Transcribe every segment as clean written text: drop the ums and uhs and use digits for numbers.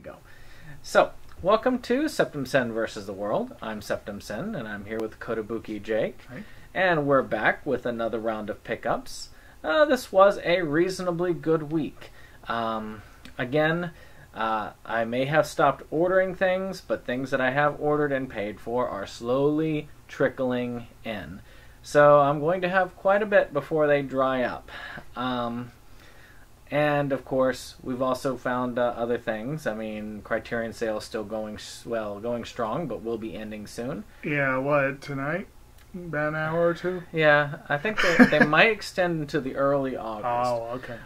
go. So, welcome to Septum Sen versus the World. I'm Septum Sen, and I'm here with Kotobukijake. Hi. And we're back with another round of pickups. This was a reasonably good week. Again, I may have stopped ordering things, but things that I have ordered and paid for are slowly trickling in. So I'm going to have quite a bit before they dry up. And of course, we've also found other things. I mean, Criterion sale is still going strong, but will be ending soon. Yeah, what, tonight? About an hour or two? Yeah, I think they might extend into the early August. Oh, okay.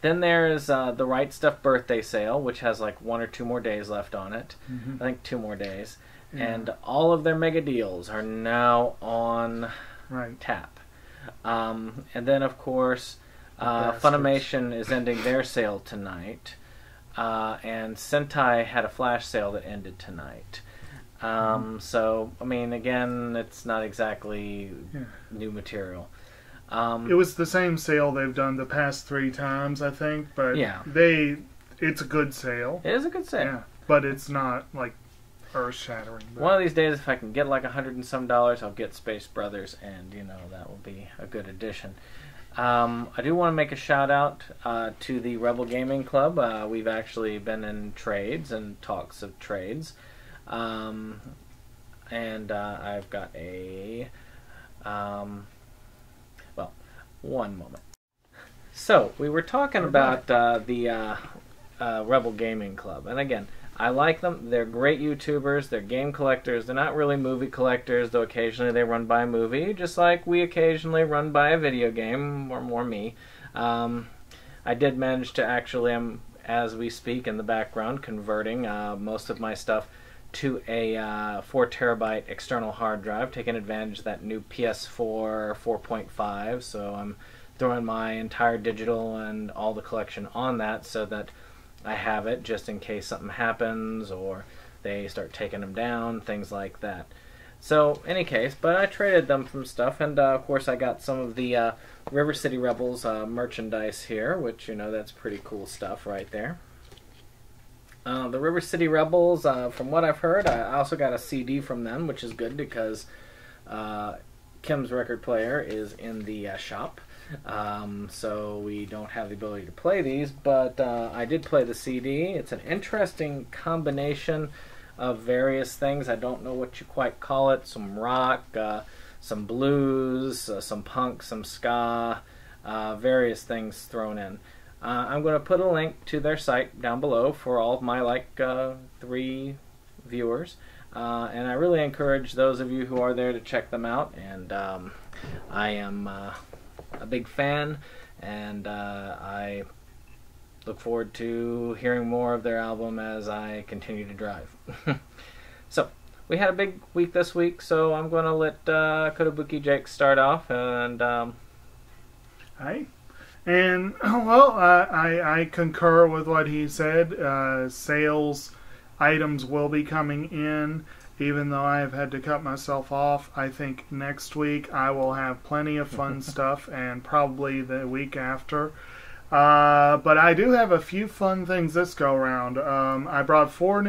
Then there's the Right Stuff birthday sale, which has like 1 or 2 more days left on it. Mm-hmm. I think 2 more days. Yeah. And all of their mega deals are now on tap. And then, of course, Funimation is ending their sale tonight. And Sentai had a flash sale that ended tonight. So, I mean, again, it's not exactly new material. It was the same sale they've done the past 3 times, I think, but it's a good sale. It is a good sale. Yeah, but it's not, like, earth-shattering. One of these days, if I can get like $100 and some, I'll get Space Brothers, and, you know, that will be a good addition. I do want to make a shout-out to the Rebel Gaming Club. We've actually been in trades and talks of trades. And I've got a... one moment. So, we were talking about the Rebel Gaming Club. And again, I like them. They're great YouTubers. They're game collectors. They're not really movie collectors, though occasionally they run by a movie, just like we occasionally run by a video game, or more me. I did manage to actually, as we speak in the background, converting most of my stuff to a 4 terabyte external hard drive, taking advantage of that new PS4 4.5. So I'm throwing my entire digital and all the collection on that so that I have it just in case something happens or they start taking them down, things like that. So, any case, but I traded them from stuff, and of course I got some of the River City Rebels merchandise here, which, you know, that's pretty cool stuff right there. The River City Rebels, from what I've heard, I also got a CD from them, which is good because Kim's record player is in the shop. So we don't have the ability to play these, but I did play the CD. It's an interesting combination of various things. I don't know what you quite call it. Some rock, some blues, some punk, some ska, various things thrown in. I'm going to put a link to their site down below for all of my 3 viewers. And I really encourage those of you who are there to check them out. And I am a big fan, and I look forward to hearing more of their album as I continue to drive. So, we had a big week this week, so I'm going to let Kotobukijake start off. And Hi. And, well, I concur with what he said. Sales items will be coming in. Even though I have had to cut myself off, I think next week I will have plenty of fun stuff, and probably the week after. But I do have a few fun things this go around. I brought 3.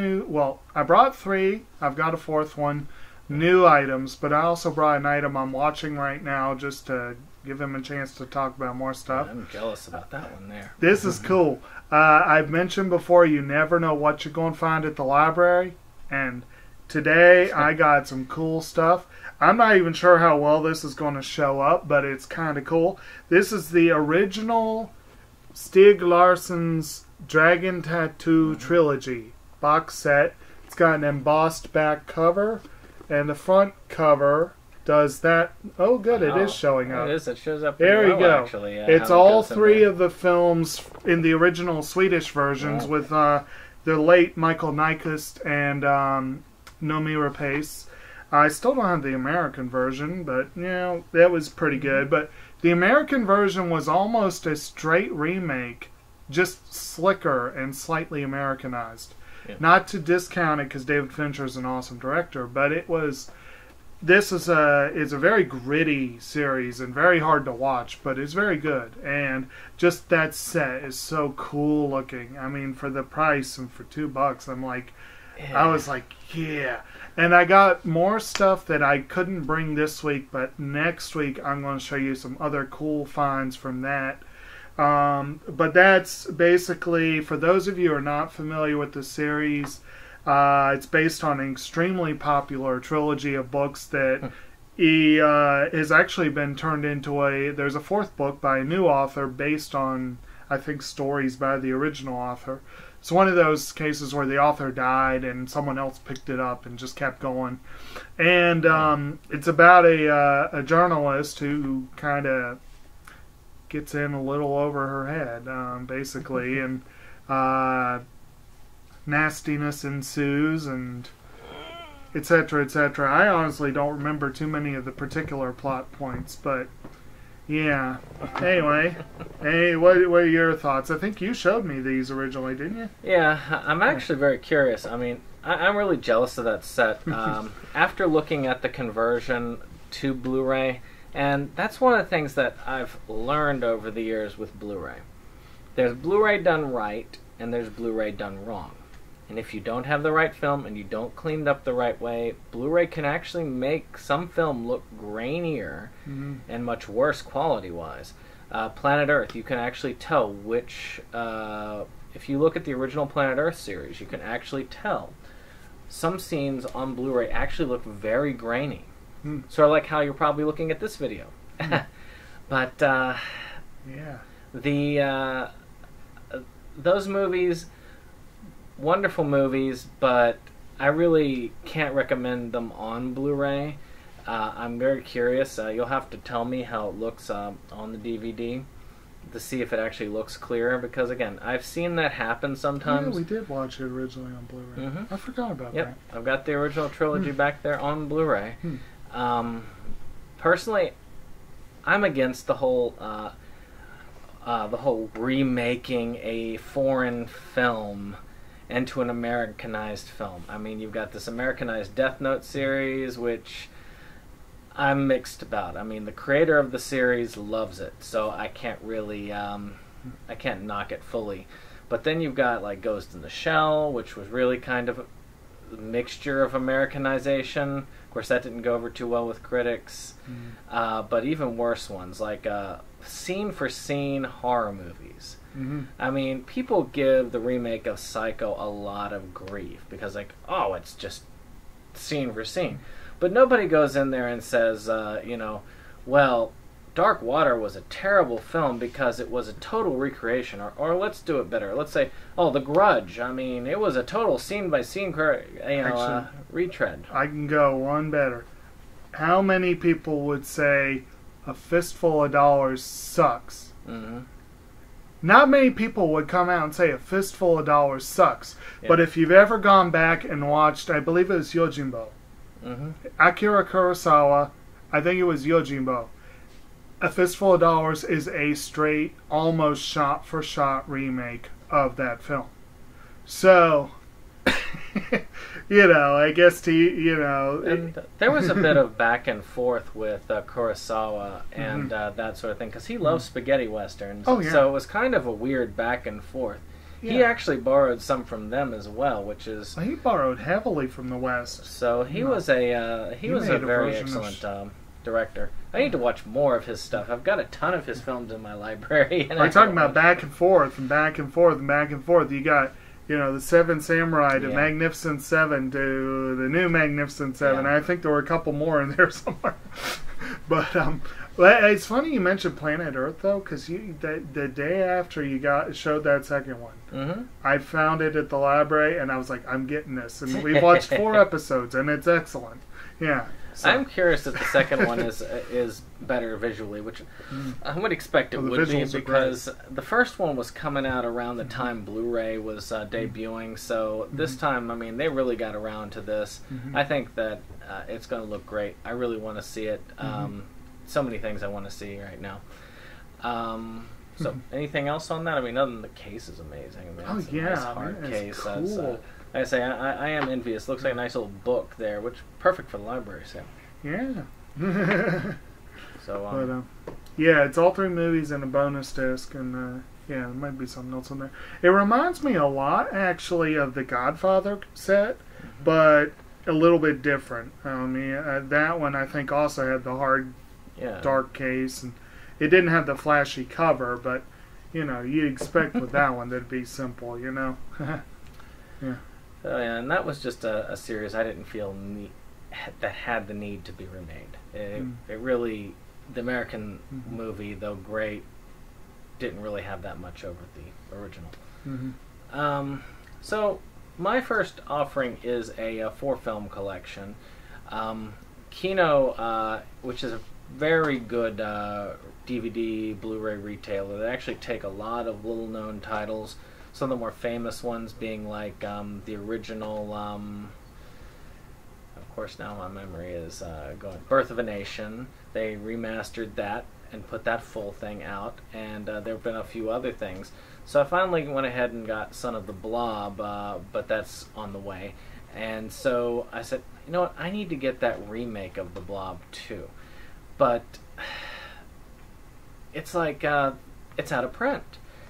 I've got a 4th one. New items, but I also brought an item I'm watching right now just to give him a chance to talk about more stuff. I'm jealous about that one there. This is cool. I've mentioned before, you never know what you're going to find at the library, and today I got some cool stuff. I'm not even sure how well this is going to show up, but it's kind of cool. This is the original Stieg Larsson's Dragon Tattoo Trilogy box set. It's got an embossed back cover, and the front cover does that. Oh, good, it is showing up. It is. It shows up there. You go. Actually, it's all 3 of the films in the original Swedish versions with the late Michael Nyqvist and Nomura Pace. I still don't have the American version, but, you know, that was pretty good. But the American version was almost a straight remake, just slicker and slightly Americanized. Yeah. Not to discount it, because David Fincher is an awesome director, but it was this is a very gritty series and very hard to watch, but it's very good. And just that set is so cool looking. I mean, for the price and for $2, I'm like, I was like, yeah. And I got more stuff that I couldn't bring this week, but next week I'm going to show you some other cool finds from that. But that's basically, for those of you who are not familiar with the series, it's based on an extremely popular trilogy of books that has actually been turned into there's a fourth book by a new author based on, I think, stories by the original author. It's one of those cases where the author died and someone else picked it up and just kept going. And it's about a journalist who kind of gets in a little over her head, basically, and nastiness ensues, and etc., etc. I honestly don't remember too many of the particular plot points, but yeah. Anyway, hey, what are your thoughts? I think you showed me these originally, didn't you? Yeah, I'm actually very curious. I mean, I'm really jealous of that set. After looking at the conversion to Blu-ray, and that's one of the things that I've learned over the years with Blu-ray. There's Blu-ray done right, and there's Blu-ray done wrong. And if you don't have the right film and you don't clean it up the right way, Blu-ray can actually make some film look grainier and much worse quality-wise. Planet Earth, you can actually tell which... if you look at the original Planet Earth series, you can actually tell. Some scenes on Blu-ray actually look very grainy. Sort of like how you're probably looking at this video. But, yeah. Those movies... wonderful movies, but I really can't recommend them on Blu-ray. I'm very curious. You'll have to tell me how it looks on the DVD to see if it actually looks clearer, because again, I've seen that happen sometimes. Yeah, we did watch it originally on Blu-ray. I forgot about that. I've got the original trilogy back there on Blu-ray. Personally, I'm against the whole remaking a foreign film into an Americanized film. I mean, you've got this Americanized Death Note series, which I'm mixed about. I mean, the creator of the series loves it, so I can't really, I can't knock it fully. But then you've got, like, Ghost in the Shell, which was really kind of a mixture of Americanization. Of course, that didn't go over too well with critics. But even worse ones, like scene-for-scene horror movies. I mean, people give the remake of Psycho a lot of grief because, like, oh, it's just scene for scene. But nobody goes in there and says, well, Dark Water was a terrible film because it was a total recreation. Or let's do it better. Let's say, oh, The Grudge. I mean, it was a total scene-by-scene retread. I can go one better. How many people would say A Fistful of Dollars sucks? Not many people would come out and say A Fistful of Dollars sucks. Yeah. But if you've ever gone back and watched, I believe it was Yojimbo. Akira Kurosawa, I think it was Yojimbo. A Fistful of Dollars is a straight, almost shot-for-shot remake of that film. So, I guess And there was a bit of back and forth with Kurosawa and that sort of thing, because he loves spaghetti westerns. Oh, yeah. So it was kind of a weird back and forth. Yeah. He actually borrowed some from them as well, which is... He borrowed heavily from the West. So he was a very excellent director. I need to watch more of his stuff. I've got a ton of his films in my library. We're talking about back and forth and back and forth and back and forth. You got... the Seven Samurai to Magnificent Seven to the new Magnificent Seven. I think there were a couple more in there somewhere. But it's funny you mentioned Planet Earth, though, because the day after you showed that second one, I found it at the library, and I was like, I'm getting this. And we watched 4 episodes, and it's excellent. Yeah. So. I'm curious if the second one is better visually, which I would expect it would be, because the first one was coming out around the time Blu-ray was debuting, so this time, I mean, they really got around to this. I think that it's going to look great. I really want to see it. So many things I want to see right now. So, anything else on that? I mean, other than the case is amazing. I mean, it's a nice hard case. Cool. Like I say, I am envious. Looks like a nice little book there, which perfect for the library. So. Yeah. So, But, yeah, it's all 3 movies and a bonus disc, and yeah, there might be something else in there. It reminds me a lot, actually, of the Godfather set, but a little bit different. I mean, that one I think also had the hard, dark case, and it didn't have the flashy cover, but you know, you expect with that one that'd be simple, you know. Yeah. So, yeah, and that was just a series I didn't feel that had the need to be remade. It really, the American movie, though great, didn't really have that much over the original. So my first offering is a 4-film collection. Kino, which is a very good DVD, Blu-ray retailer. They actually take a lot of little-known titles. Some of the more famous ones being like the original, of course now my memory is going, Birth of a Nation. They remastered that and put that full thing out, and there have been a few other things. So I finally went ahead and got Son of the Blob, but that's on the way. And so I said, you know what, I need to get that remake of the Blob too. But it's like, it's out of print.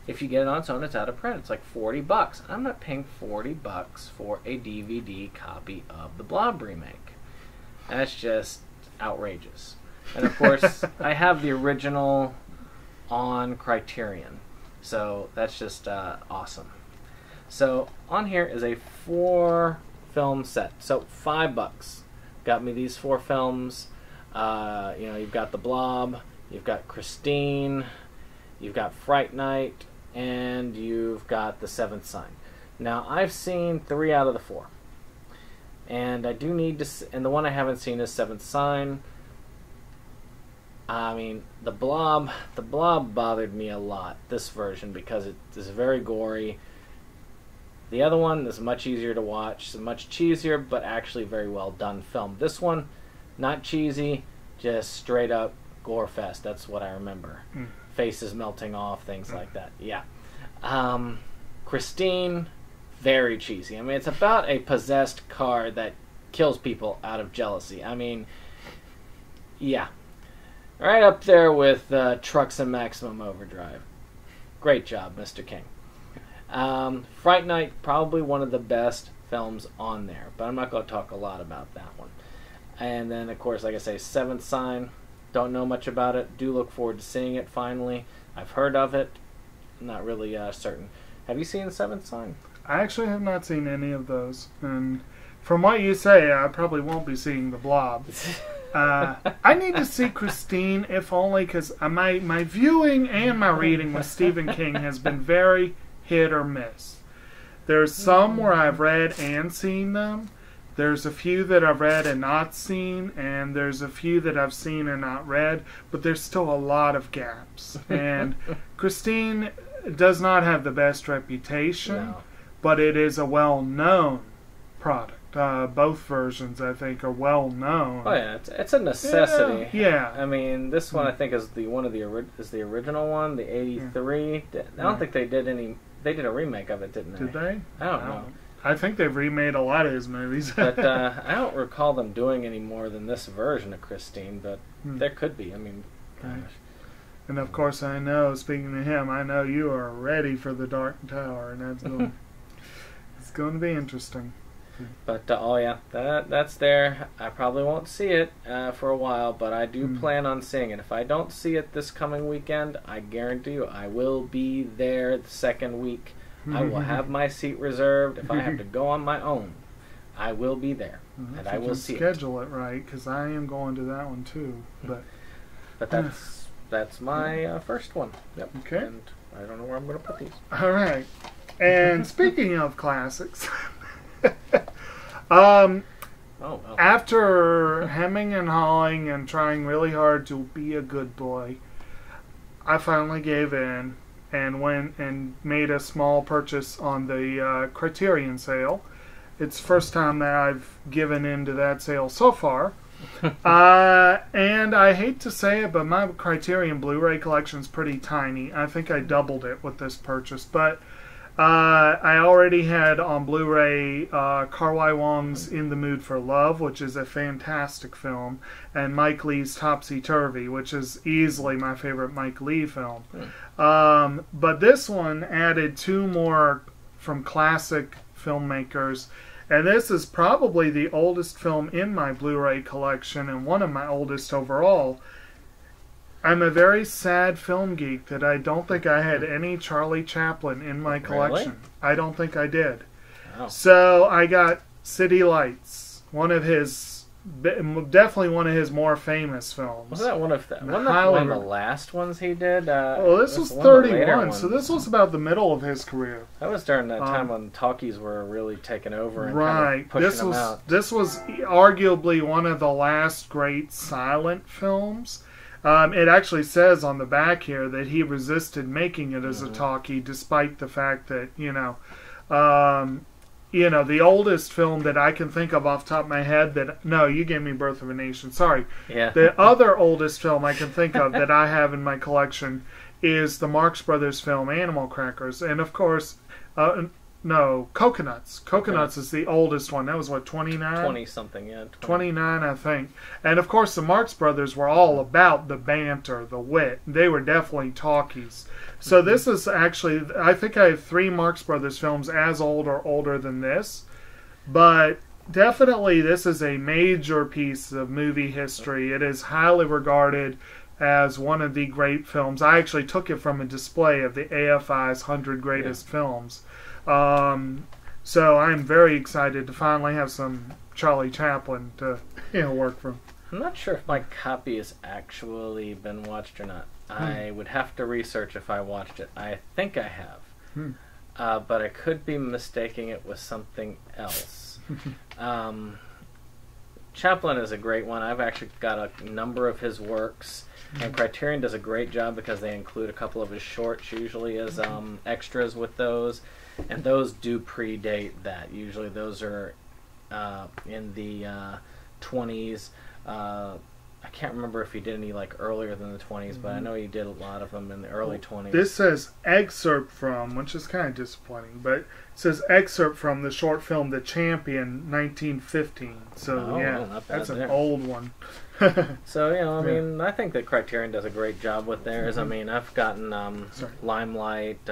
If you get it on its own, it's out of print. It's like $40. I'm not paying $40 for a DVD copy of the Blob remake. That's just outrageous. And of course, I have the original on Criterion. So that's just awesome. So on here is a 4-film set. So $5. Got me these 4 films. You know, you've got the Blob, you've got Christine, you've got Fright Night, and you've got The Seventh Sign. Now, I've seen 3 out of the 4. And I do need to... And the one I haven't seen is Seventh Sign. I mean, the Blob bothered me a lot, this version, because it is very gory. The other one is much easier to watch. It's a much cheesier, but actually very well done film. This one, not cheesy, just straight up gore fest. That's what I remember. Faces melting off, things like that. Yeah. Christine, very cheesy. I mean, it's about a possessed car that kills people out of jealousy. I mean, yeah. Right up there with Trucks and Maximum Overdrive. Great job, Mr. King. Fright Night, probably one of the best films on there, but I'm not going to talk a lot about that one. And then, of course, like I say, Seventh Sign. Don't know much about it. Do look forward to seeing it finally. I've heard of it. Not really certain. Have you seen Seventh Sign? I actually have not seen any of those. And from what you say, I probably won't be seeing the Blob. I need to see Christine, if only because my viewing and my reading with Stephen King has been very hit or miss. There's some where I've read and seen them. There's a few that I've read and not seen, and there's a few that I've seen and not read, but there's still a lot of gaps. And Christine does not have the best reputation, but it is a well-known product. Both versions, I think, are well-known. Oh yeah, it's a necessity. Yeah. I mean, this one I think is the original one, the '83. I don't think they did any. They did a remake of it, didn't they? Did they? I don't know. I think they've remade a lot of his movies. But I don't recall them doing any more than this version of Christine, but there could be. I mean, gosh. And of course, I know, speaking to him, I know you are ready for the Dark Tower, and that's going, it's going to be interesting. But, oh yeah, that's there. I probably won't see it for a while, but I do plan on seeing it. If I don't see it this coming weekend, I guarantee you I will be there the second week. I will have my seat reserved. If I have to go on my own, I will be there, and I will see it. Schedule it right, because I am going to that one too. But that's my first one. Yep. Okay. And I don't know where I'm going to put these. All right. And speaking of classics, after hemming and hawing and trying really hard to be a good boy, I finally gave in and went and made a small purchase on the Criterion sale. It's the first time that I've given in to that sale so far. And I hate to say it, but my Criterion Blu-ray collection is pretty tiny. I think I doubled it with this purchase. But I already had on Blu-ray Karwai Wong's In the Mood for Love, which is a fantastic film, and Mike Leigh's Topsy Turvy, which is easily my favorite Mike Leigh film. But this one added two more from classic filmmakers, and this is probably the oldest film in my Blu-ray collection and one of my oldest overall. I'm a very sad film geek that I don't think I had any Charlie Chaplin in my collection. Really? I don't think I did. Oh. So I got City Lights, definitely one of his more famous films. Was that one of the last ones he did? Well, this was 31, so this was about the middle of his career. That was during that time when talkies were really taking over and right. kind of pushing them out. This was arguably one of the last great silent films. It actually says on the back here that he resisted making it as a talkie, despite the fact that the oldest film that I can think of off the top of my head you gave me Birth of a Nation. Sorry, the other oldest film I can think of that I have in my collection is the Marx Brothers film Animal Crackers, and of course, Coconuts. Coconuts is the oldest one. That was, 29? 20-something, yeah. 29, I think. And, of course, the Marx Brothers were all about the banter, the wit. They were definitely talkies. So this is actually, I think I have 3 Marx Brothers films as old or older than this. But definitely this is a major piece of movie history. It is highly regarded as one of the great films. I actually took it from a display of the AFI's 100 Greatest Films. So I'm very excited to finally have some Charlie Chaplin to work from. I'm not sure if my copy has actually been watched or not. I would have to research if I watched it. I think I have, but I could be mistaking it with something else. Chaplin is a great one. I've actually got a number of his works, and Criterion does a great job because they include a couple of his shorts usually as extras with those. And those do predate that. Usually those are in the 20s. I can't remember if he did any earlier than the 20s, but I know he did a lot of them in the early 20s. This says excerpt from, which is kind of disappointing, but it says excerpt from the short film The Champion, 1915. So, that's an old one. So, I think that Criterion does a great job with theirs. I mean, I've gotten Limelight,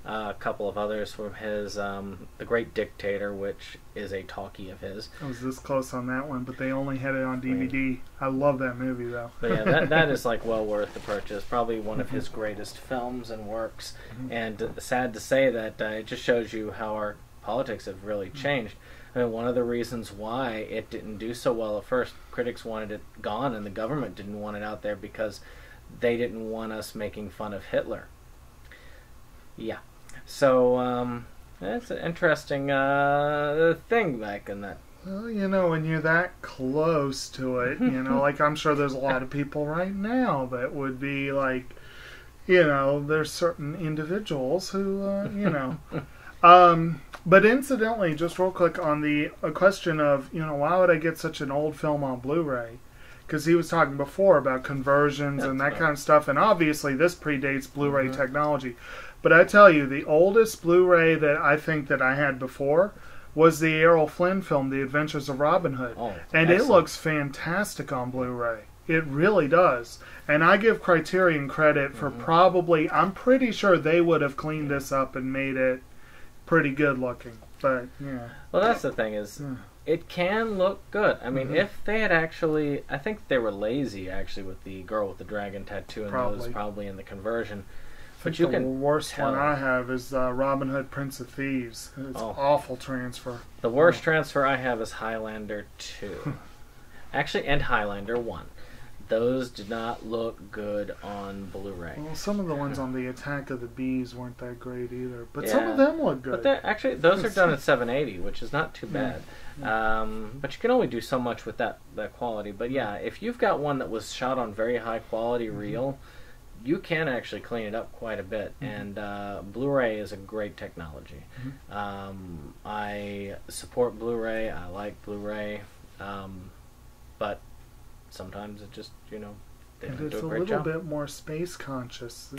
a couple of others from his, The Great Dictator, which is a talkie of his. I was this close on that one, but they only had it on DVD. I love that movie, though. But yeah, that is well worth the purchase. Probably one of his greatest films and works. And sad to say that it just shows you how our politics have really changed. I mean, one of the reasons why it didn't do so well at first, critics wanted it gone, and the government didn't want it out there because they didn't want us making fun of Hitler. Yeah. So, that's an interesting thing back in that. Well, when you're that close to it, I'm sure there's a lot of people right now that would be there's certain individuals who, But incidentally, just real quick on the question of, why would I get such an old film on Blu-ray? Because he was talking before about conversions and that kind of stuff, and obviously this predates Blu-ray technology. But I tell you, the oldest Blu-ray that I think that I had before was the Errol Flynn film, The Adventures of Robin Hood. And it looks fantastic on Blu-ray. It really does. And I give Criterion credit for probably, I'm pretty sure they would have cleaned this up and made it pretty good looking. But, yeah. Well, that's the thing is, it can look good. I mean, if they had actually, I think they were lazy actually with the girl with the dragon tattoo and those probably in the conversion. But you can the worst one I have is Robin Hood, Prince of Thieves. It's awful transfer. The worst transfer I have is Highlander 2. Actually, and Highlander 1. Those did not look good on Blu-ray. Well, some of the ones on the Attack of the Bees weren't that great either. But some of them look good. But actually, those are done at 780, which is not too bad. But you can only do so much with that quality. But yeah, if you've got one that was shot on very high quality reel, you can actually clean it up quite a bit. And Blu-ray is a great technology. I support Blu-ray. I like Blu-ray. But sometimes it just, they And do it's a a great little job. bit more space conscious,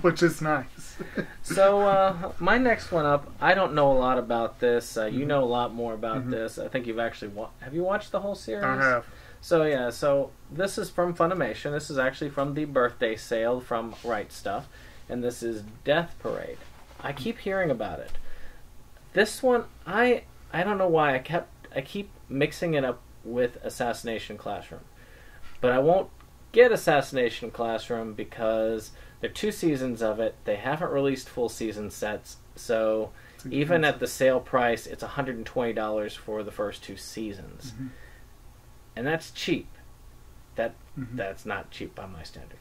which is nice. So my next one up, I don't know a lot about this. You know a lot more about this. I think you've actually have you watched the whole series? I have. So yeah, so this is from Funimation. This is actually from the birthday sale from Right Stuff, and this is Death Parade. I keep hearing about it. This one, I don't know why I keep mixing it up with Assassination Classroom, but I won't get Assassination Classroom because there are 2 seasons of it. They haven't released full season sets, so even at the sale price, it's $120 for the first 2 seasons. And that's cheap. That's not cheap by my standard.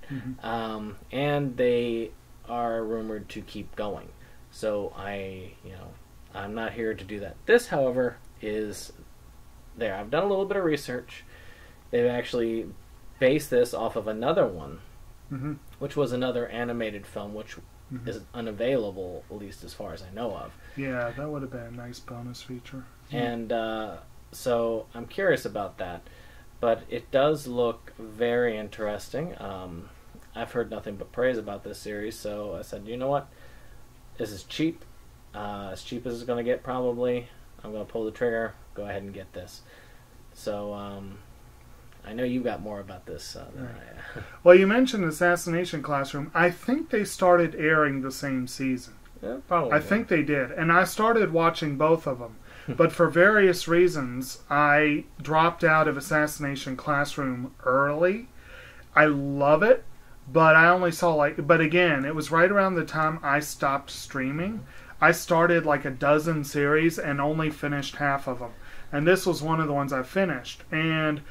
And they are rumored to keep going. So I'm not here to do that. This, however, is there. I've done a little bit of research. They've actually based this off of another one, which was another animated film, which is unavailable, at least as far as I know of. Yeah, that would have been a nice bonus feature. And so I'm curious about that. But it does look very interesting. I've heard nothing but praise about this series, so I said, you know what? This is cheap. As cheap as it's going to get, probably. I'm going to pull the trigger, go ahead and get this. So, I know you got more about this than I. Well, you mentioned Assassination Classroom. I think they started airing the same season. Yeah, probably. I think they did. And I started watching both of them. But for various reasons, I dropped out of Assassination Classroom early. I love it, but I only saw but again, it was right around the time I stopped streaming. I started like a dozen series and only finished half of them. And this was one of the ones I finished. And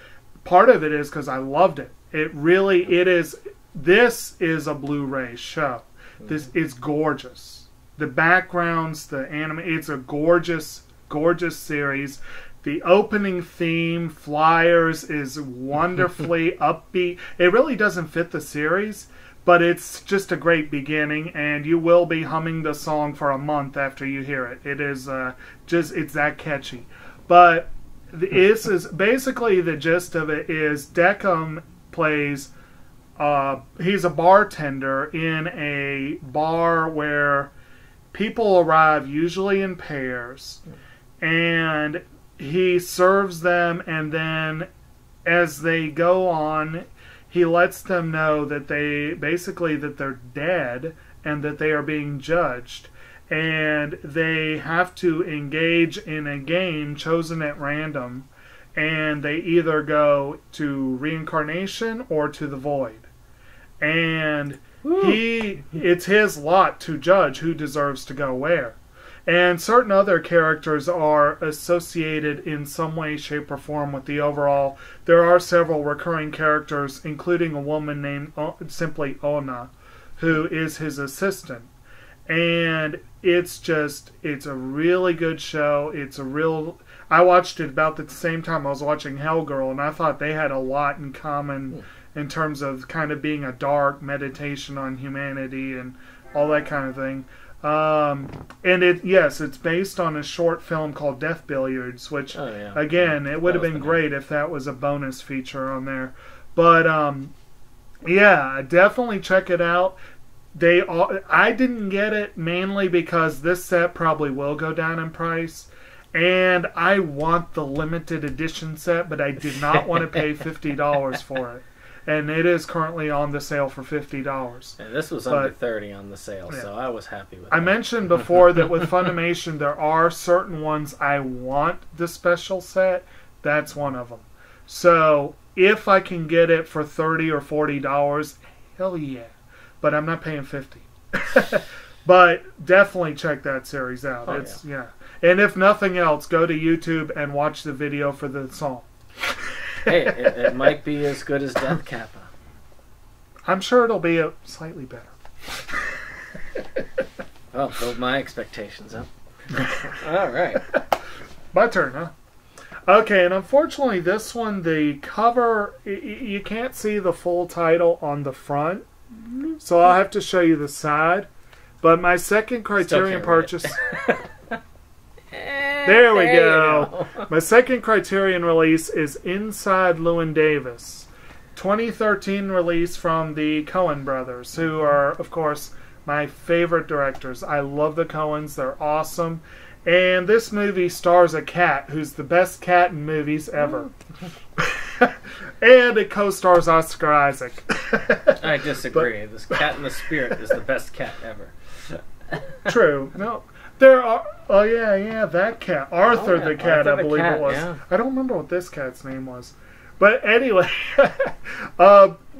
part of it is because I loved it. This is a Blu-ray show. This is gorgeous. The backgrounds, the anime, it's a gorgeous series. The opening theme, Flyers, is wonderfully upbeat. It really doesn't fit the series, but it's just a great beginning, and you will be humming the song for a month after you hear it. It is it's that catchy. But this is basically the gist of it is Deckham plays, he's a bartender in a bar where people arrive usually in pairs, and he serves them, and then as they go on, he lets them know that they're dead and that they are being judged, and they have to engage in a game chosen at random, and they either go to reincarnation or to the void. And it's his lot to judge who deserves to go where. And certain other characters are associated in some way, shape, or form with the overall. There are several recurring characters, including a woman named simply Ona, who is his assistant. And it's a really good show. I watched it about the same time I was watching Hellgirl, and I thought they had a lot in common in terms of kind of being a dark meditation on humanity and all that kind of thing. And it's based on a short film called Death Billiards, which, again, it would have been great if that was a bonus feature on there. But, definitely check it out. I didn't get it mainly because this set probably will go down in price. And I want the limited edition set, but I did not want to pay $50 for it. And it is currently on the sale for $50. And this was under $30 on the sale, so I was happy with it. I mentioned before that with Funimation, there are certain ones I want the special set. That's one of them. So if I can get it for $30 or $40, hell yeah. But I'm not paying $50. But definitely check that series out. And if nothing else, go to YouTube and watch the video for the song. Hey, it might be as good as Death Kappa. I'm sure it'll be slightly better. Well, build my expectations up. All right. My turn, huh? Okay, and unfortunately this one, the cover, you can't see the full title on the front, so I'll have to show you the side. But my second Criterion purchase... There we go. My second Criterion release is Inside Llewyn Davis. 2013 release from the Coen brothers, who are, of course, my favorite directors. I love the Coens. They're awesome. And this movie stars a cat who's the best cat in movies ever. And it co-stars Oscar Isaac. I disagree. This Cat in the Spirit is the best cat ever. True. No, there are. Oh yeah, that cat, Arthur the cat, Arthur I believe cat, it was. yeah. I don't remember what this cat's name was, but anyway,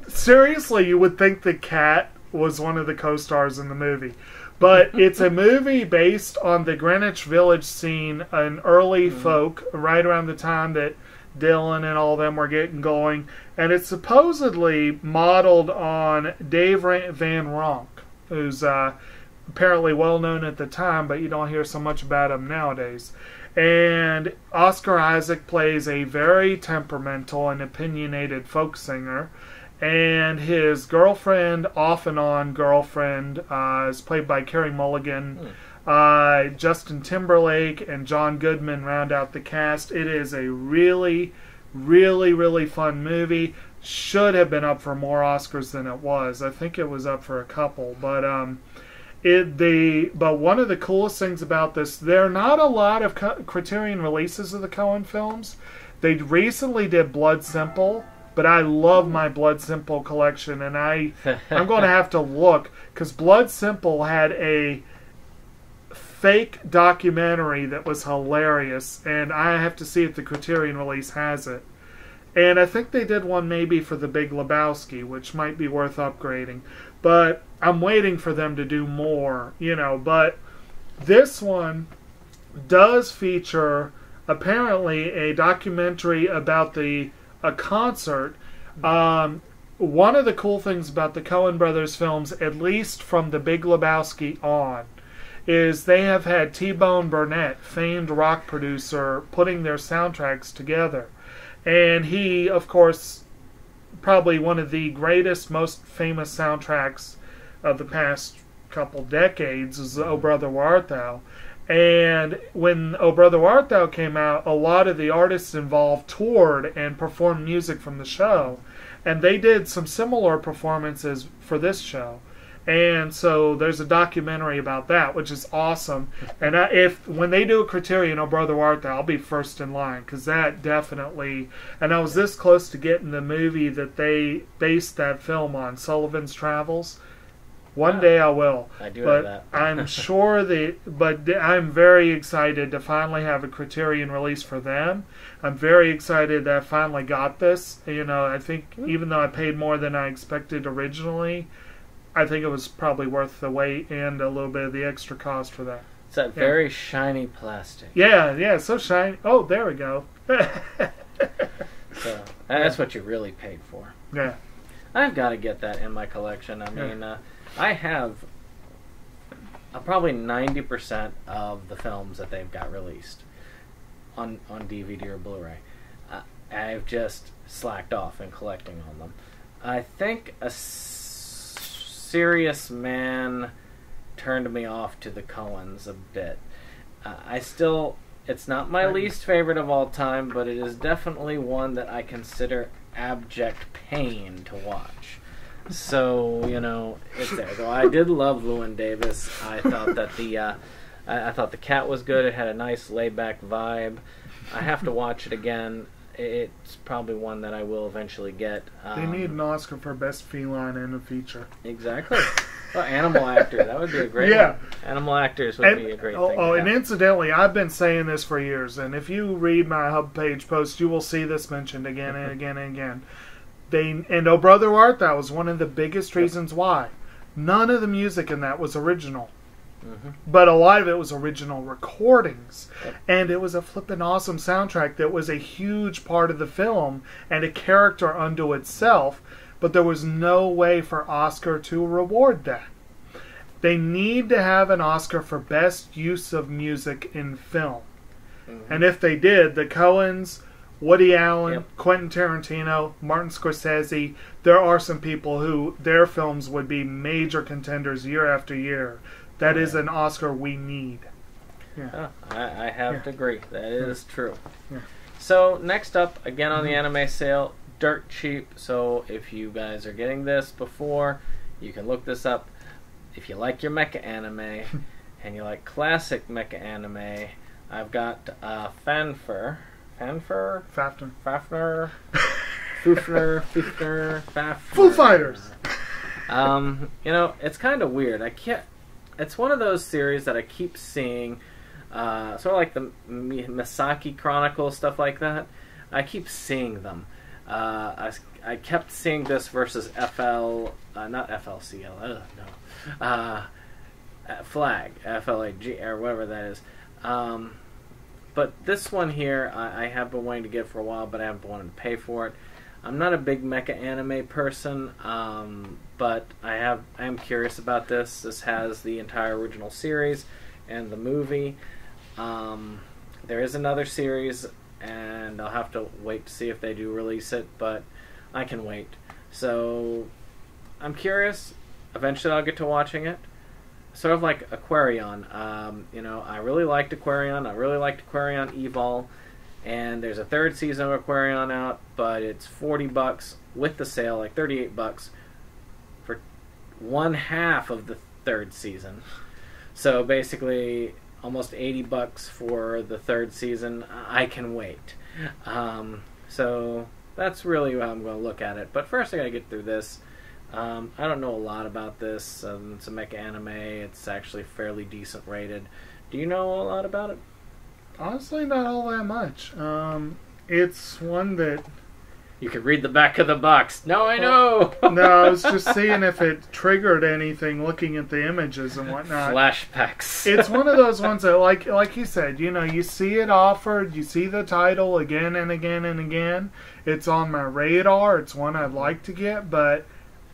seriously, you would think the cat was one of the co-stars in the movie, but it's a movie based on the Greenwich Village scene, an early folk, right around the time that Dylan and all them were getting going, and it's supposedly modeled on Dave Van Ronk, who's apparently well known at the time, but you don't hear so much about him nowadays. And Oscar Isaac plays a very temperamental and opinionated folk singer, and his girlfriend, off and on girlfriend, is played by Carey Mulligan. Justin Timberlake and John Goodman round out the cast. It is a really, really, really fun movie. Should have been up for more Oscars than it was. I think it was up for a couple, but but one of the coolest things about this, there are not a lot of Criterion releases of the Coen films. They recently did Blood Simple, but I love my Blood Simple collection, and I'm going to have to look, because Blood Simple had a fake documentary that was hilarious, and I have to see if the Criterion release has it. And I think they did one maybe for The Big Lebowski, which might be worth upgrading. But I'm waiting for them to do more, But this one does feature, apparently, a documentary about a concert. One of the cool things about the Coen brothers films, at least from The Big Lebowski on, is they have had T-Bone Burnett, famed rock producer, putting their soundtracks together. And he, of course, probably one of the greatest, most famous soundtracks of the past couple decades is O Brother, Where Art Thou? And when O Brother, Where Art Thou came out, a lot of the artists involved toured and performed music from the show. And they did some similar performances for this show. And so there's a documentary about that, which is awesome. And when they do a Criterion, Oh Brother, Where Art Thou, I'll be first in line, because that definitely. And I was this close to getting the movie that they based that film on, Sullivan's Travels. One day I will. I do have that. I'm sure but I'm very excited to finally have a Criterion release for them. I'm very excited that I finally got this. I think even though I paid more than I expected originally, I think it was probably worth the wait and a little bit of the extra cost for that. It's that very shiny plastic. Yeah, so shiny. Oh, there we go. So that's what you really paid for. Yeah. I've got to get that in my collection. I mean, I have probably 90% of the films that they've got released on DVD or Blu-ray. I've just slacked off in collecting on them. I think a serious man turned me off to the Coens a bit. It's not my least favorite of all time, but it is definitely one that I consider abject pain to watch. So, it's there. Though I did love Llewyn Davis. I thought that I thought the cat was good. It had a nice laid-back vibe. I have to watch it again. It's probably one that I will eventually get. They need an Oscar for Best Feline in a Feature. Exactly. Well, animal actor. That would be a great one. Animal actors would be a great thing. And incidentally, I've been saying this for years, and if you read my Hub page post, you will see this mentioned again and again and again. And Oh Brother, Where Art Thou was one of the biggest reasons why. None of the music in that was original. Mm-hmm. But a lot of it was original recordings. Yep. And it was a flippin' awesome soundtrack that was a huge part of the film and a character unto itself, but there was no way for Oscar to reward that. They need to have an Oscar for best use of music in film. Mm-hmm. And if they did, the Coens, Woody Allen, Quentin Tarantino, Martin Scorsese, there are some people who their films would be major contenders year after year. That is an Oscar we need. Yeah. I have to agree. That is true. Yeah. So, next up, again on the anime sale, dirt cheap. So if you guys are getting this before, you can look this up. If you like your mecha anime and you like classic mecha anime, I've got Fafner, Foo Fighters. It's kind of weird. It's one of those series that I keep seeing, sort of like the Misaki Chronicles, stuff like that. I keep seeing them. I kept seeing this versus not FLCL, Flag, FLAG, or whatever that is. But this one here, I have been wanting to get for a while, but I haven't wanted to pay for it. I'm not a big mecha anime person, but I am curious about this. This has the entire original series and the movie. There is another series, and I'll have to wait to see if they do release it, but I can wait. So I'm curious. Eventually I'll get to watching it. Sort of like Aquarion. I really liked Aquarion. I really liked Aquarion Evol. And there's a third season of Aquarion out, but it's $40 with the sale, like $38 for one half of the third season. So basically, almost $80 for the third season. I can wait. So that's really how I'm going to look at it. But first, I got to get through this. I don't know a lot about this. It's a mecha anime. It's actually fairly decent rated. Do you know a lot about it? Honestly, not all that much. It's one that... You could read the back of the box. No, I know! No, I was just seeing if it triggered anything looking at the images and whatnot. Flashbacks. It's one of those ones that, like you said, you see it offered, you see the title again and again and again. It's on my radar. It's one I'd like to get, but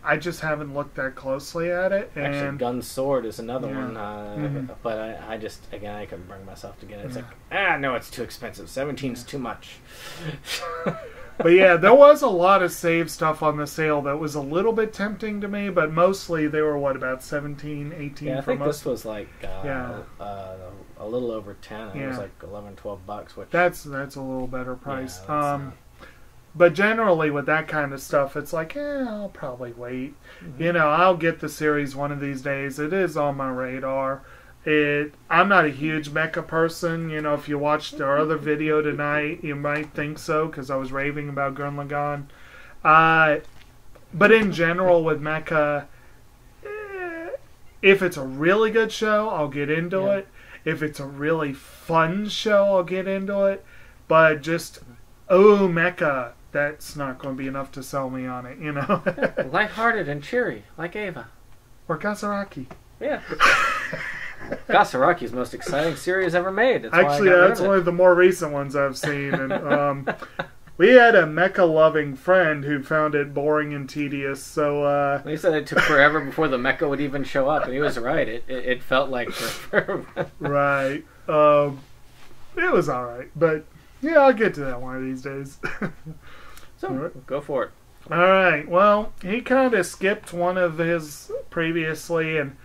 I just haven't looked that closely at it. And actually, Gun Sword is another one, but I just, again, I couldn't bring myself to get it. It's like, no, it's too expensive. 17's too much. But yeah, there was a lot of save stuff on the sale that was a little bit tempting to me, but mostly they were, about 17, 18 yeah, I for think most. This was like a little over 10. It was like 11, $12, which... That's a little better price. Yeah, but generally with that kind of stuff, it's like, I'll probably wait. Mm-hmm. I'll get the series one of these days. It is on my radar. I'm not a huge mecha person. If you watched our other video tonight, you might think so, because I was raving about Gurren Lagann. But in general with mecha, if it's a really good show, I'll get into it. If it's a really fun show, I'll get into it. But just, mecha, that's not going to be enough to sell me on it, Lighthearted and cheery, like Ava. Or Kasaraki. Yeah. Kasaraki's most exciting series ever made. Actually, that's one of the more recent ones I've seen. And we had a mecha-loving friend who found it boring and tedious. So he said it took forever before the mecha would even show up, and he was right. It felt like forever. Right. It was all right, but yeah, I'll get to that one of these days. So go for it. All right. Well, he kind of skipped one of his previously, and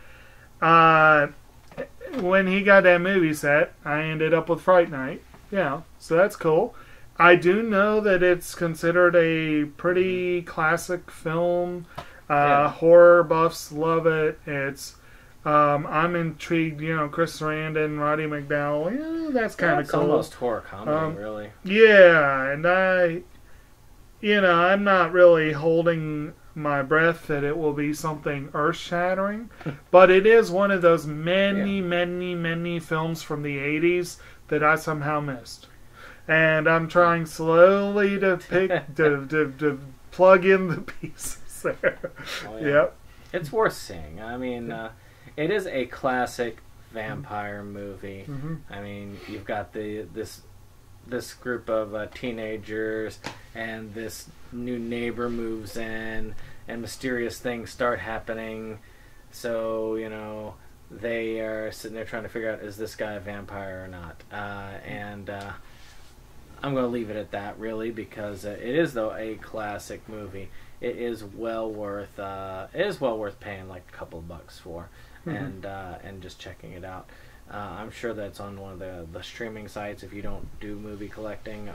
when he got that movie set, I ended up with Fright Night. Yeah, so that's cool. I do know that it's considered a pretty classic film. Horror buffs love it. It's I'm intrigued. Chris Sarandon, Roddy McDowell. Yeah, that's kind of cool. It's almost horror comedy, really. Yeah, and I'm not really holding my breath that it will be something earth-shattering, but it is one of those many films from the 80s that I somehow missed. And I'm trying slowly to to plug in the pieces there. Oh, yeah. Yep. It's worth seeing. I mean, it is a classic vampire movie. Mm-hmm. I mean, you've got this group of teenagers, and this new neighbor moves in, and mysterious things start happening. So, they are sitting there trying to figure out, is this guy a vampire or not? And I'm going to leave it at that, really, because it is, though, a classic movie. It is well worth paying like a couple of bucks for, and just checking it out. I'm sure that's on one of the streaming sites if you don't do movie collecting,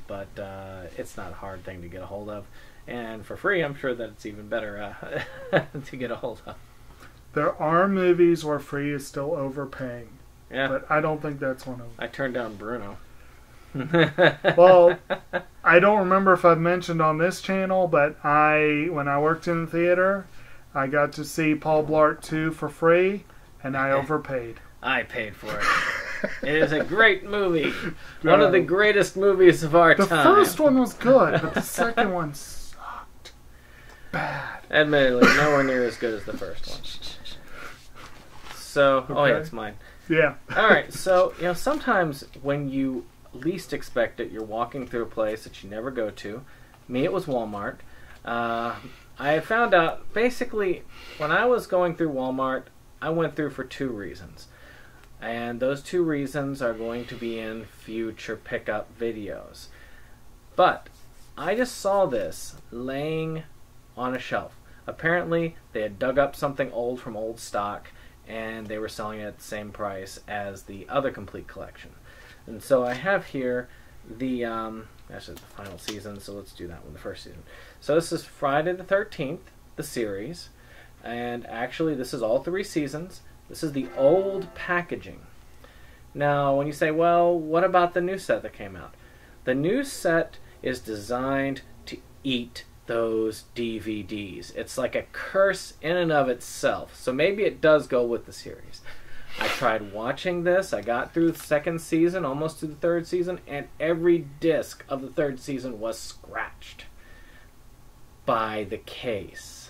but it's not a hard thing to get a hold of. And for free, I'm sure that it's even better to get a hold of. There are movies where free is still overpaying. Yeah. But I don't think that's one of them. I turned down Bruno. Well, I don't remember if I've mentioned on this channel, but when I worked in the theater, I got to see Paul Blart 2 for free, and I overpaid. I paid for it. It is a great movie. One of the greatest movies of our time. The first one was good, but the second one sucked. Bad. Admittedly, nowhere near as good as the first one. So, oh yeah, it's mine. Yeah. Alright, so, sometimes when you least expect it, you're walking through a place that you never go to. Me, it was Walmart. I found out, basically, when I was going through Walmart, I went through for 2 reasons. And those 2 reasons are going to be in future pickup videos. But I just saw this laying on a shelf. Apparently, they had dug up something old from old stock, and they were selling it at the same price as the other complete collection. And so I have here the, actually the final season, so let's do that one, the first season. So this is Friday the 13th, the series, and actually this is all 3 seasons. This is the old packaging. Now, when you say, well, what about the new set that came out? The new set is designed to eat those DVDs. It's like a curse in and of itself. So maybe it does go with the series. I tried watching this. I got through the 2nd season, almost to the 3rd season, and every disc of the 3rd season was scratched by the case.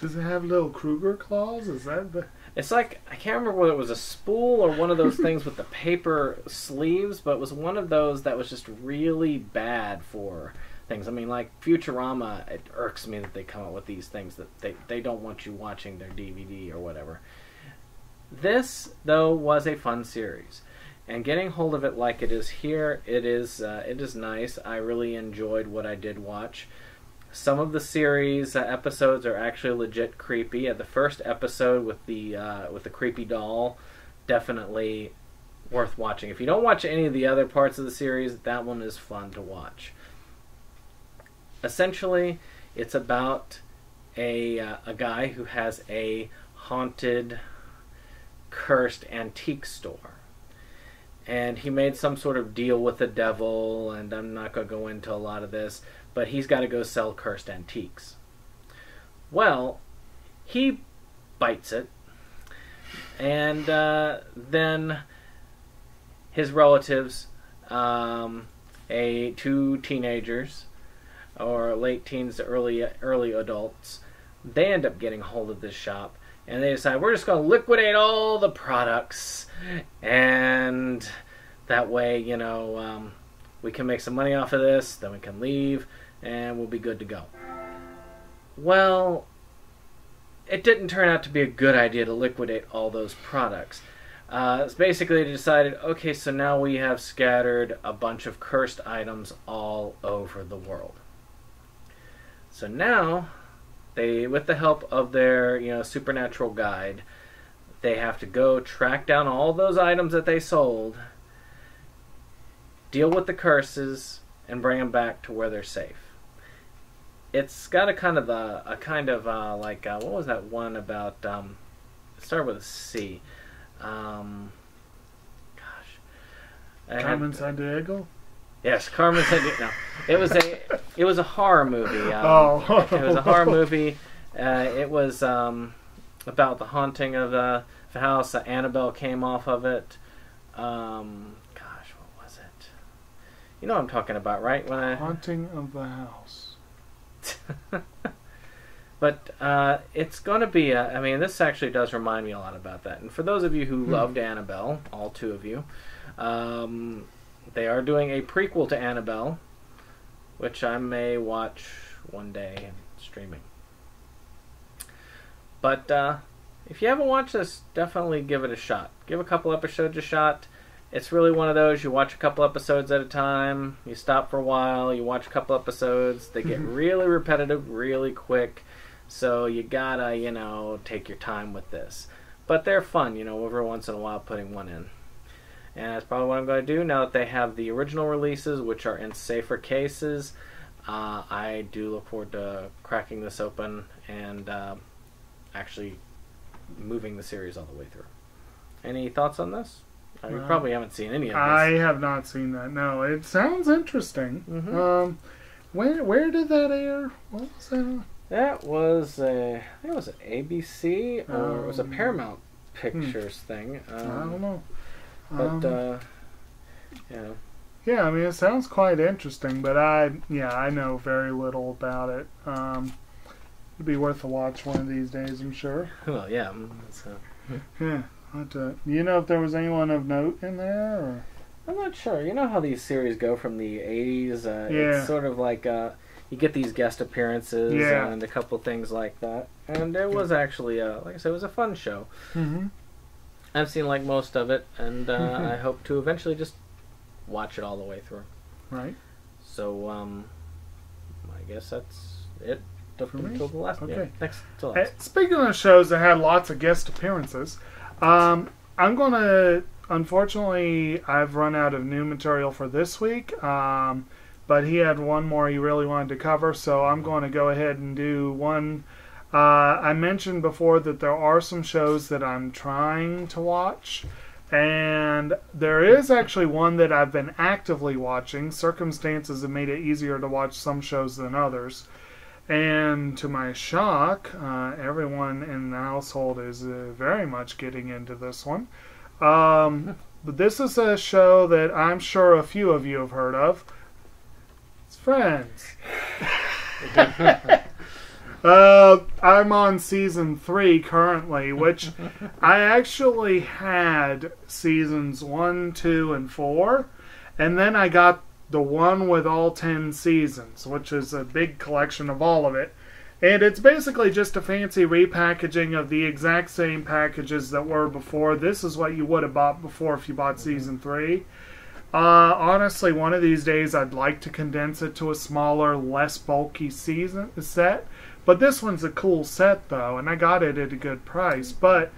Does it have little Kruger claws? Is that the... It's like, I can't remember whether it was a spool or one of those things with the paper sleeves, but it was one of those that was just really bad for things. I mean, like Futurama, it irks me that they come up with these things that they don't want you watching their DVD or whatever. This, though, was a fun series. And getting hold of it like it is here, it is nice. I really enjoyed what I did watch. Some of the series episodes are actually legit creepy. The first episode with the creepy doll, definitely worth watching. If you don't watch any of the other parts of the series, that one is fun to watch. Essentially, it's about a guy who has a haunted, cursed antique store. And he made some sort of deal with the devil, and I'm not going to go into a lot of this, but he's got to go sell cursed antiques. Well, he bites it, and then his relatives, 2 teenagers, or late teens to early adults, they end up getting hold of this shop, and they decide, we're just going to liquidate all the products, and that way, we can make some money off of this, then we can leave, and we'll be good to go. Well, it didn't turn out to be a good idea to liquidate all those products. It's basically they decided, okay, so now we have scattered a bunch of cursed items all over the world. So now, they, with the help of their, supernatural guide, they have to go track down all those items that they sold, deal with the curses, and bring them back to where they're safe. It's got a kind of what was that one about? It started with a C. Carmen Sandiego? Yes, Carmen Sandiego. No, it was a horror movie. It was a horror movie. It was about the haunting of the house. Annabelle came off of it. What was it? You know what I'm talking about, right? Haunting of the house. But it's going to be this actually does remind me a lot about that. And for those of you who loved Annabelle, all 2 of you, they are doing a prequel to Annabelle, which I may watch one day streaming. But if you haven't watched this, definitely give it a shot. Give a couple episodes a shot. It's really one of those, you watch a couple episodes at a time, you stop for a while, you watch a couple episodes, they get really repetitive really quick, so you gotta, take your time with this. but they're fun, every once in a while putting one in. And that's probably what I'm going to do now that they have the original releases, which are in safer cases. I do look forward to cracking this open and actually moving the series all the way through. Any thoughts on this? You probably haven't seen any of this. I have not seen that. No, it sounds interesting. Mm-hmm. Where did that air? What was that? That was I think it was an ABC or it was a Paramount Pictures thing. I don't know. But yeah, I mean, it sounds quite interesting, but I know very little about it. It'd be worth a watch one of these days, I'm sure. Well, yeah. Yeah. Do you know if there was anyone of note in there? Or? I'm not sure. You know how these series go from the 80s? It's sort of like you get these guest appearances and a couple things like that. And it was actually, like I said, it was a fun show. Mm-hmm. I've seen like most of it, and I hope to eventually just watch it all the way through. Right. So, I guess that's it. Until the last. Okay. Yeah, till next. Speaking of shows that had lots of guest appearances, I'm going to... Unfortunately, I've run out of new material for this week, but he had one more he really wanted to cover, so I'm going to go ahead and do one. I mentioned before that there are some shows that I'm trying to watch, and there is actually one that I've been actively watching. Circumstances have made it easier to watch some shows than others. And to my shock, everyone in the household is very much getting into this one. But this is a show that I'm sure a few of you have heard of. It's Friends. I'm on season 3 currently, which I actually had seasons 1, 2, and 4. And then I got the one with all 10 seasons, which is a big collection of all of it. And it's basically just a fancy repackaging of the exact same packages that were before. This is what you would have bought before if you bought season 3. Honestly, one of these days I'd like to condense it to a smaller, less bulky set. But this one's a cool set, though, and I got it at a good price. But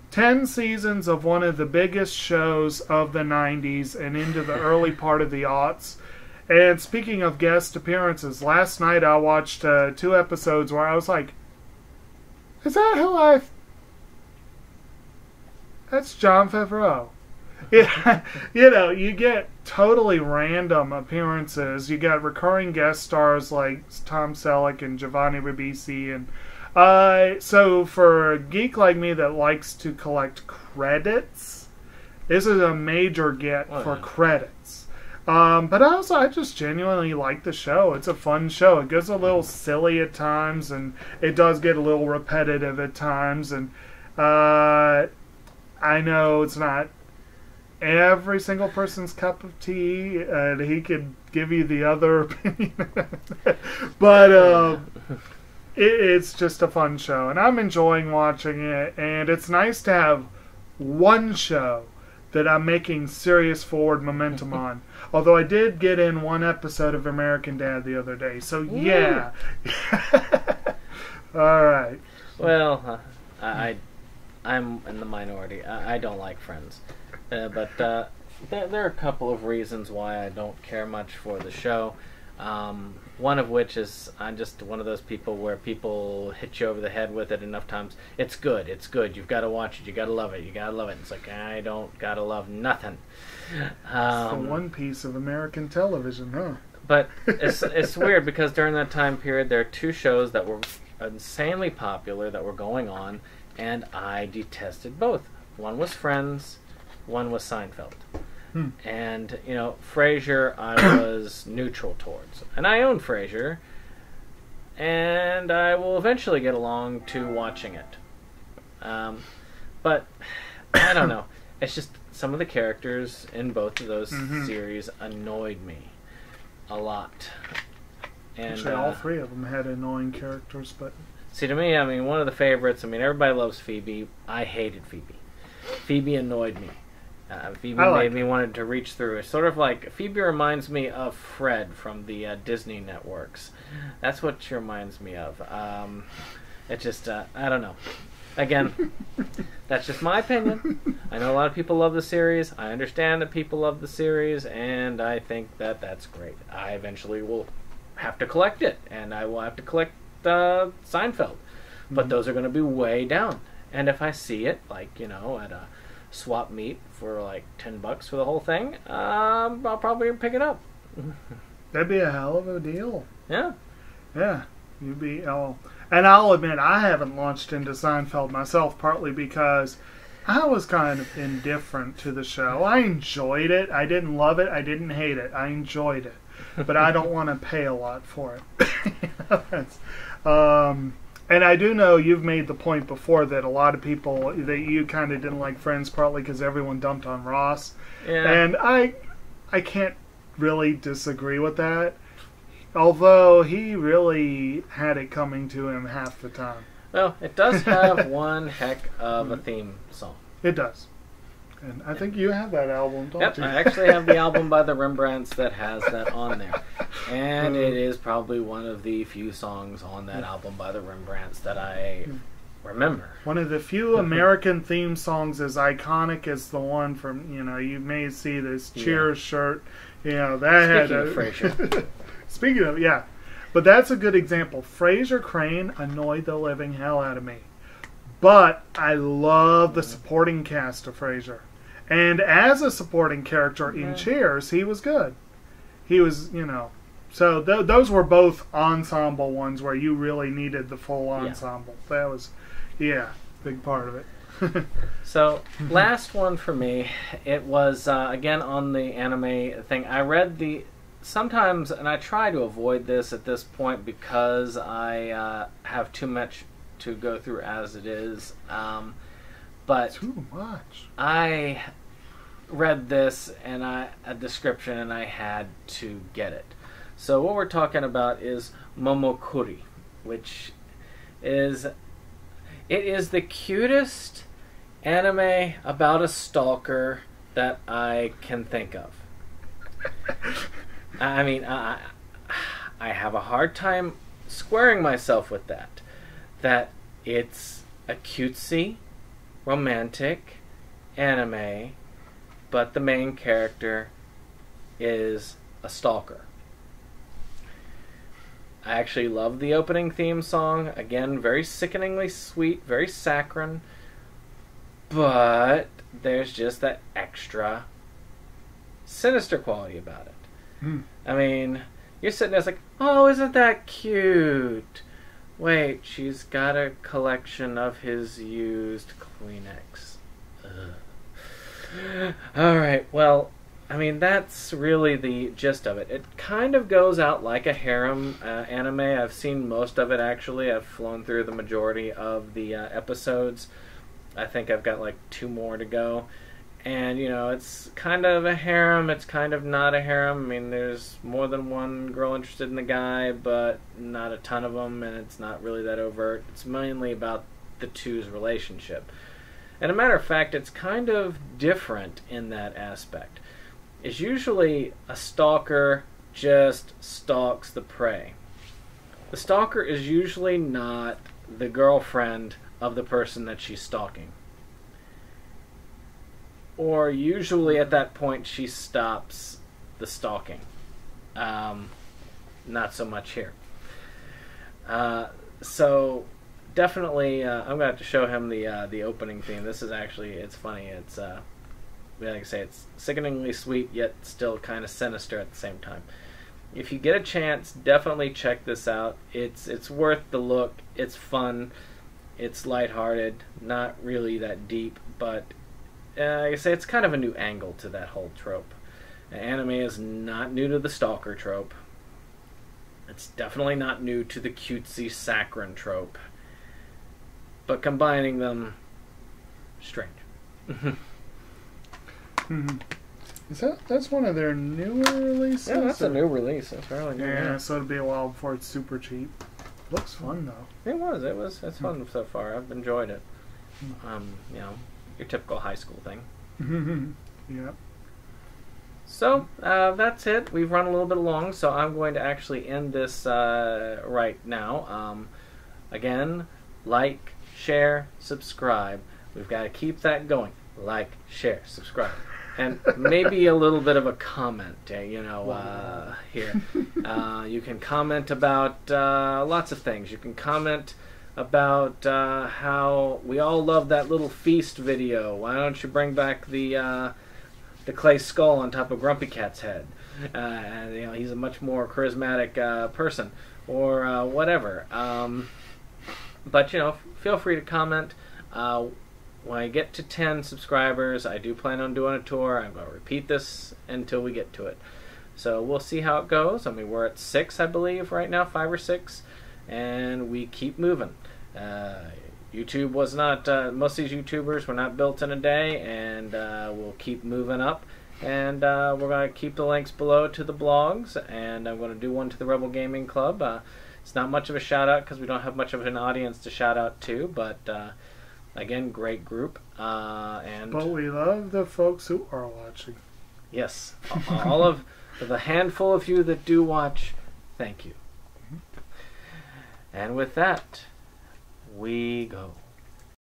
10 seasons of one of the biggest shows of the 90s and into the early part of the aughts. And speaking of guest appearances, last night I watched 2 episodes where I was like, is that who That's Jon Favreau. Yeah, you get totally random appearances. You got recurring guest stars like Tom Selleck and Giovanni Ribisi, and so for a geek like me that likes to collect credits, this is a major get for credits. But also, I just genuinely like the show. It's a fun show. It gets a little silly at times, and it does get a little repetitive at times. And I know it's not every single person's cup of tea, and he could give you the other opinion. But it's just a fun show, and I'm enjoying watching it. And it's nice to have one show that I'm making serious forward momentum on. Although I did get in one episode of American Dad the other day, so yeah. All right. Well, I'm in the minority. I don't like Friends. But there are a couple of reasons why I don't care much for the show. One of which is I'm just one of those people where people hit you over the head with it enough times. It's good. It's good. You've got to watch it. You got to love it. You got to love it. It's like, I don't got to love nothing. It's the one piece of American television, huh? But it's weird because during that time period, there are 2 shows that were insanely popular that were going on, and I detested both. One was Friends. One was Seinfeld. And, Frasier I was neutral towards. And I own Frasier, and I will eventually get along to watching it. But, I don't know. It's just some of the characters in both of those series annoyed me a lot. And actually, all 3 of them had annoying characters, but... See, to me, one of the favorites, everybody loves Phoebe. I hated Phoebe. Phoebe annoyed me. Phoebe made me wanted to reach through. It's sort of like Phoebe reminds me of Fred from the Disney networks. That's what she reminds me of. It just I don't know. Again, that's just my opinion. I know a lot of people love the series. I understand that people love the series, and I think that that's great. I eventually will have to collect it, and I will have to collect Seinfeld. But those are going to be way down. And if I see it, like, at a swap meet for like $10 for the whole thing, I'll probably pick it up. That'd be a hell of a deal. Yeah. Yeah. You'd be... Oh. And I'll admit, I haven't launched into Seinfeld myself, partly because I was kind of indifferent to the show. I enjoyed it. I didn't love it. I didn't hate it. I enjoyed it. But I don't want to pay a lot for it. And I do know you've made the point before that a lot of people, that you kind of didn't like Friends partly because everyone dumped on Ross. Yeah. And I can't really disagree with that. Although he really had it coming to him half the time. Well, it does have one heck of a theme song. It does. And I think you have that album, don't Yep, you? I actually have the album by the Rembrandts that has that on there. And it is probably one of the few songs on that album by the Rembrandts that I remember. One of the few American theme songs as iconic as the one from, you may see this Cheers shirt. That Speaking had of Frasier. Speaking of, yeah. But that's a good example. Frasier Crane annoyed the living hell out of me. But I love the supporting cast of Frasier. And as a supporting character in Cheers, he was good. He was, So those were both ensemble ones where you really needed the full ensemble. That was, big part of it. So, last one for me. It was, again, on the anime thing. I read sometimes, and I try to avoid this at this point because I have too much to go through as it is. But too much. I read this and a description, and I had to get it. So what we're talking about is Momokuri, which is the cutest anime about a stalker that I can think of. I mean, I have a hard time squaring myself with that. That it's a cutesy, romantic anime, but the main character is a stalker. I actually love the opening theme song. Again, very sickeningly sweet, very saccharine. But there's just that extra sinister quality about it. I mean, you're sitting there, it's like, oh, isn't that cute? Wait, she's got a collection of his used Kleenex. Alright, well, I mean, that's really the gist of it. It kind of goes out like a harem anime. I've seen most of it, actually. I've flown through the majority of the episodes. I think I've got like 2 more to go. And, it's kind of a harem. It's kind of not a harem. I mean, there's more than one girl interested in the guy, but not a ton of them, and it's not really that overt. It's mainly about the two's relationship. And a matter of fact, it's kind of different in that aspect. It's usually a stalker just stalks the prey. The stalker is usually not the girlfriend of the person that she's stalking. Or usually at that point she stops the stalking. Not so much here. So definitely, I'm gonna have to show him the opening theme. This is actually, it's funny. It's like I say, it's sickeningly sweet yet still kind of sinister at the same time. If you get a chance, definitely check this out. It's worth the look. It's fun. It's lighthearted. Not really that deep, but like I say, it's kind of a new angle to that whole trope. Anime is not new to the stalker trope. It's definitely not new to the cutesy saccharine trope. But combining them, strange. That's one of their newer releases? Yeah, that's a new release. That's really new. Yeah, so it'll be a while before it's super cheap. Looks fun though. It's fun so far. I've enjoyed it. Your typical high school thing. Yeah. So, that's it. We've run a little bit long, so I'm going to actually end this right now. Again, like, share, subscribe. We've got to keep that going. Like, share, subscribe. And maybe a little bit of a comment, here. You can comment about lots of things. You can comment about how we all love that little feast video. Why don't you bring back the clay skull on top of Grumpy Cat's head? And, he's a much more charismatic person, or whatever. But feel free to comment. When I get to 10 subscribers, I do plan on doing a tour. I'm going to repeat this until we get to it. So we'll see how it goes. I mean, we're at 6, I believe, right now, 5 or 6, and we keep moving. YouTube was not, most of these YouTubers were not built in a day, and we'll keep moving up. And we're going to keep the links below to the blogs, and I'm going to do one to the Rebel Gaming Club. It's not much of a shout-out because we don't have much of an audience to shout out to, but again, great group. But we love the folks who are watching. Yes. All of the handful of you that do watch, thank you. And with that, we go.